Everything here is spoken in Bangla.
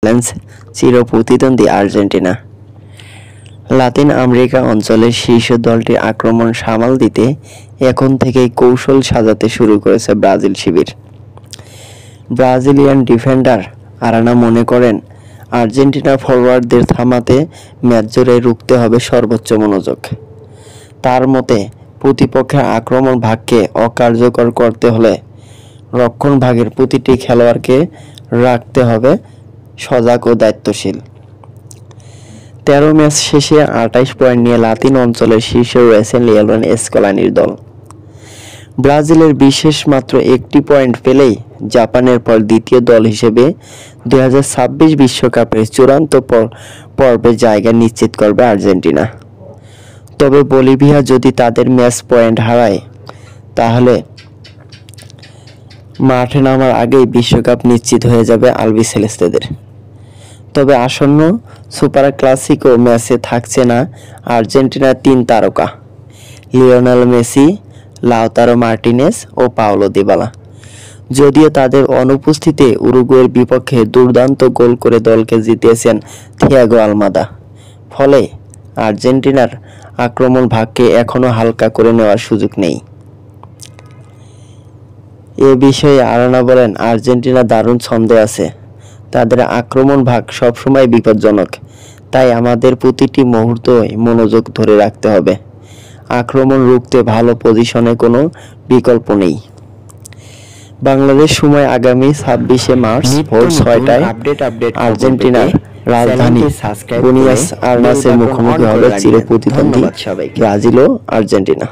চ্যালেঞ্জ চিরপ্রতিদ্বন্দ্বী আর্জেন্টিনা। লাতিন আমেরিকা অঞ্চলের শীর্ষ দলটির আক্রমণ সামাল দিতে এখন থেকেই কৌশল সাজাতে শুরু করেছে ব্রাজিল শিবির। ব্রাজিলিয়ান ডিফেন্ডার আরানা মনে করেন, আর্জেন্টিনার ফরোয়ার্ডদের থামাতে ম্যাচ জুড়ে রুখতে হবে সর্বোচ্চ মনোযোগ। তার মতে, প্রতিপক্ষের আক্রমণ ভাগকে অকার্যকর করতে হলে রক্ষণভাগের প্রতিটি খেলোয়াড়কে রাখতে হবে সজাগ ও দায়িত্বশীল। 13 ম্যাচ শেষে 28 পয়েন্ট নিয়ে লাতিন অঞ্চলের শীর্ষে রয়েছেন লিওনেল স্কলানির দল। ব্রাজিলের বিশেষ মাত্র একটি পয়েন্ট পেলেই জাপানের পর দ্বিতীয় দল হিসেবে 2026 বিশ্বকাপের চূড়ান্ত পর্বে জায়গা নিশ্চিত করবে আর্জেন্টিনা। তবে বলিভিয়া যদি তাদের ম্যাচ পয়েন্ট হারায়, তাহলে মাঠে নামার আগেই বিশ্বকাপ নিশ্চিত হয়ে যাবে আলবিসেলেস্তেদের। তবে আসন্ন সুপার ক্লাসিকো ম্যাচে থাকছে না আর্জেন্টিনার 3 তারকা লিওনেল মেসি, লাউতারো মার্টিনেজ ও পাওলো দিবালা। যদিও তাদের অনুপস্থিতিতে উরুগুয়ের বিপক্ষে দুর্দান্ত গোল করে দলকে জিতিয়েছেন থিয়াগো আলমাদা। ফলে আর্জেন্টিনার আক্রমণ ভাগকে এখনও হালকা করে নেওয়ার সুযোগ নেই। এ বিষয়ে আরানা বলেন, আর্জেন্টিনা দারুণ ছন্দে আছে। তাদের আক্রমণ ভাগ সবসময় বিপজ্জনক, তাই আমাদের প্রতিটি মুহূর্তই মনোযোগ ধরে রাখতে হবে। আক্রমণ রুখতে ভালো পজিশনে কোনো বিকল্প নেই। বাংলাদেশ সময় আগামী 26 মার্চ ভোর 6টায় আর্জেন্টিনার রাজধানী বুনিয়াস আয়ার্সের মুখোমুখি হবে চিরপ্রতিদ্বন্দ্বী ব্রাজিল ও আর্জেন্টিনা।